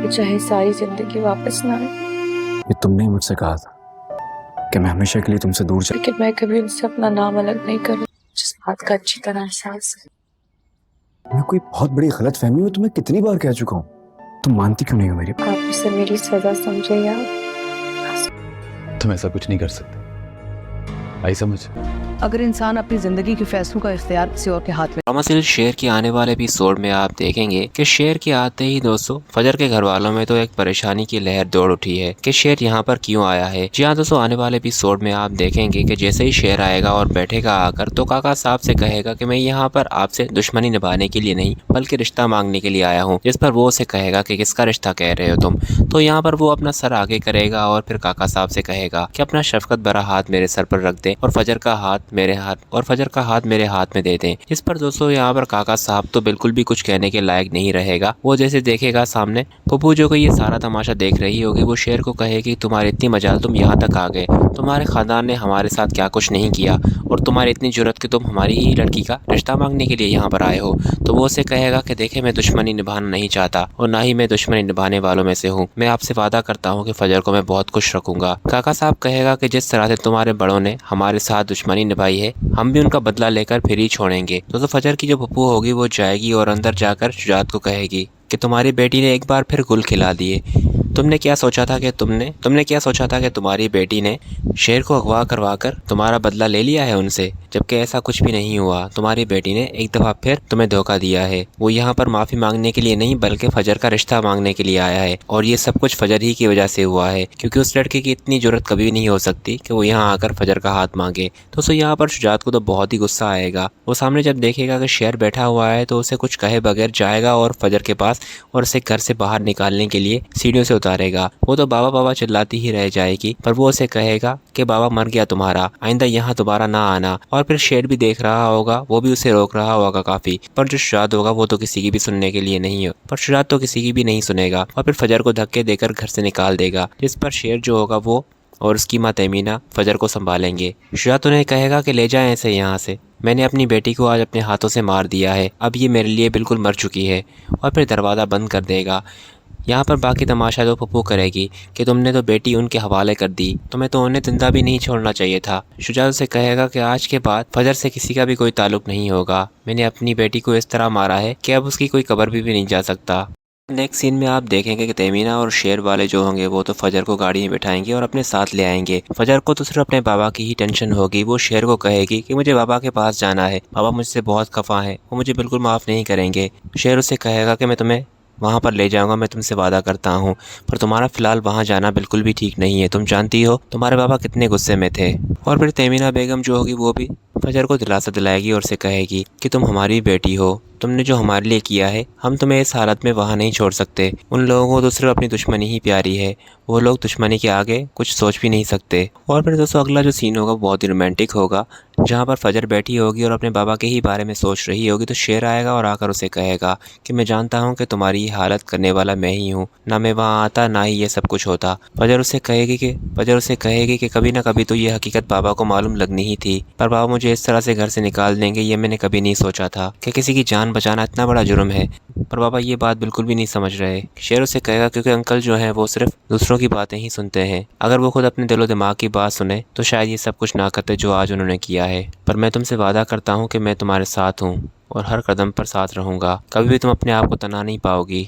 फिर चाहे सारी जिंदगी वापस ना आए, ये तुमने ही मुझसे कहा था कि मैं हमेशा के लिए तुमसे दूर चल। लेकिन मैं कभी उनसे अपना नाम अलग नहीं करूँ, जिस बात का अच्छी तरह एहसास है। मैं कोई बहुत बड़ी गलतफहमी में तुम्हें कितनी बार कह चुका हूँ, तुम मानती क्यों नहीं हो मेरी बात? आप इसे मेरी सजा समझे या तुम ऐसा कुछ नहीं कर सकते, आई समझ। अगर इंसान अपनी जिंदगी के फैसलों का इख्तियार किसी और के हाथ में। ड्रामा सीरियल शेर के आने वाले एपिसोड में आप देखेंगे कि शेर के आते ही दोस्तों फजर के घर वालों में तो एक परेशानी की लहर दौड़ उठी है कि शेर यहाँ पर क्यों आया है। जी हाँ दोस्तों, आने वाले एपिसोड में आप देखेंगे कि जैसे ही शेर आएगा और बैठेगा आकर तो काका साहब से कहेगा कि मैं यहाँ पर आपसे दुश्मनी निभाने के लिए नहीं बल्कि रिश्ता मांगने के लिए आया हूँ। जिस पर वो उसे कहेगा कि किसका रिश्ता कह रहे हो तुम। तो यहाँ पर वो अपना सर आगे करेगा और फिर काका साहब से कहेगा कि अपना शफकत भरा हाथ मेरे सर पर रख दे और फजर का हाथ मेरे हाथ में दे दें। इस पर दोस्तों यहाँ पर काका साहब तो बिल्कुल भी कुछ कहने के लायक नहीं रहेगा। वो जैसे देखेगा सामने पप्पू जो कि ये सारा तमाशा देख रही होगी, वो शेर को कहेगी तुम्हारी इतनी मजाल, तुम यहाँ तक आ गए, तुम्हारे खानदान ने हमारे साथ क्या कुछ नहीं किया और तुम्हारी इतनी जुर्रत कि तुम हमारी ही लड़की का रिश्ता मांगने के लिए यहाँ पर आए हो। तो वो उसे कहेगा कि देखे मैं दुश्मनी निभाना नहीं चाहता और ना ही मैं दुश्मनी निभाने वालों में से हूँ। मैं आपसे वादा करता हूँ कि फजर को मैं बहुत खुश रखूंगा। काका साहब कहेगा कि जिस तरह से तुम्हारे बड़ों ने हमारे साथ दुश्मनी निभाई है, हम भी उनका बदला लेकर फिर ही छोड़ेंगे। तो फजर की जो पप्पू होगी वो जाएगी और अंदर जाकर शुजात को कहेगी कि तुम्हारी बेटी ने एक बार फिर गुल खिला दिए। तुमने क्या सोचा था कि तुम्हारी बेटी ने शेर को अगवा करवा कर तुम्हारा बदला ले लिया है उनसे, जबकि ऐसा कुछ भी नहीं हुआ। तुम्हारी बेटी ने एक दफ़ा फिर तुम्हें धोखा दिया है। वो यहाँ पर माफ़ी मांगने के लिए नहीं बल्कि फजर का रिश्ता मांगने के लिए आया है और ये सब कुछ फजर ही की वजह से हुआ है, क्योंकि उस लड़के की इतनी जरूरत कभी नहीं हो सकती कि वो यहाँ आकर फजर का हाथ मांगे। तो यहाँ पर शुजात को तो बहुत ही गुस्सा आएगा। वो सामने जब देखेगा कि शेर बैठा हुआ है तो उसे कुछ कहे बगैर जाएगा और फजर के पास और उसे घर से बाहर निकालने के लिए सीढ़ियों से उतारेगा। वो तो बाबा बाबा चिल्लाती ही रह जाएगी, पर वो उसे कहेगा कि बाबा मर गया तुम्हारा, आइंदा यहाँ दोबारा ना आना। और फिर शेर भी देख रहा होगा, वो भी उसे रोक रहा होगा काफ़ी, पर जो शुजात होगा वो तो किसी की भी सुनने के लिए नहीं हो, पर शुजात तो किसी की भी नहीं सुनेगा और फिर फजर को धक्के देकर घर से निकाल देगा। जिस पर शेर जो होगा वो और उसकी माँ तमीना फजर को संभालेंगे। शुजात उन्हें कहेगा कि ले जाएं इसे यहाँ से, मैंने अपनी बेटी को आज अपने हाथों से मार दिया है, अब ये मेरे लिए बिल्कुल मर चुकी है। और फिर दरवाज़ा बंद कर देगा। यहाँ पर बाकी तमाशा तो पप्पू करेगी कि तुमने तो बेटी उनके हवाले कर दी, तुम्हें तो उन्हें जिंदा भी नहीं छोड़ना चाहिए था। शुजात से कहेगा कि आज के बाद फजर से किसी का भी कोई ताल्लुक नहीं होगा। मैंने अपनी बेटी को इस तरह मारा है कि अब उसकी कोई कब्र भी नहीं जा सकता। नेक्स्ट सीन में आप देखेंगे कि तमीना और शेर वाले जो होंगे वो तो फजर को गाड़ी में बिठाएंगे और अपने साथ ले आएंगे। फजर को तो सिर्फ अपने बाबा की ही टेंशन होगी। वो शेर को कहेगी कि मुझे बाबा के पास जाना है, बाबा मुझसे बहुत खफा है, वो मुझे बिल्कुल माफ़ नहीं करेंगे। शेर उससे कहेगा कि मैं तुम्हें वहाँ पर ले जाऊंगा, मैं तुमसे वादा करता हूँ, पर तुम्हारा फ़िलहाल वहाँ जाना बिल्कुल भी ठीक नहीं है। तुम जानती हो तुम्हारे बाबा कितने गुस्से में थे। और फिर तमीना बेगम जो होगी वो भी फजर को दिलासा दिलाएगी और उसे कहेगी कि तुम हमारी बेटी हो, तुमने जो हमारे लिए किया है हम तुम्हें इस हालत में वहाँ नहीं छोड़ सकते। उन लोगों को तो सिर्फ अपनी दुश्मनी ही प्यारी है, वो लोग दुश्मनी के आगे कुछ सोच भी नहीं सकते। और फिर दोस्तों अगला जो सीन होगा बहुत ही रोमांटिक होगा, जहाँ पर फजर बैठी होगी और अपने बाबा के ही बारे में सोच रही होगी। तो शेर आएगा और आकर उसे कहेगा कि मैं जानता हूँ कि तुम्हारी ये हालत करने वाला मैं ही हूँ, ना मैं वहाँ आता ना ही ये सब कुछ होता। फजर उसे कहेगी कि कभी ना कभी तो ये हकीकत बाबा को मालूम लगनी ही थी, पर बाबा मुझे इस तरह से घर से निकाल देंगे ये मैंने कभी नहीं सोचा था कि किसी की जान बचाना इतना बड़ा जुर्म है। पर बाबा ये बात बिल्कुल भी नहीं समझ रहे। शेर उसे कहेगा क्योंकि अंकल जो है वो सिर्फ दूसरों की बातें ही सुनते हैं, अगर वो खुद अपने दिलो दिमाग की बात सुने तो शायद ये सब कुछ ना करते जो आज उन्होंने किया है। पर मैं तुमसे वादा करता हूँ कि मैं तुम्हारे साथ हूँ और हर कदम पर साथ रहूँगा, कभी भी तुम अपने आप को तना नहीं पाओगी।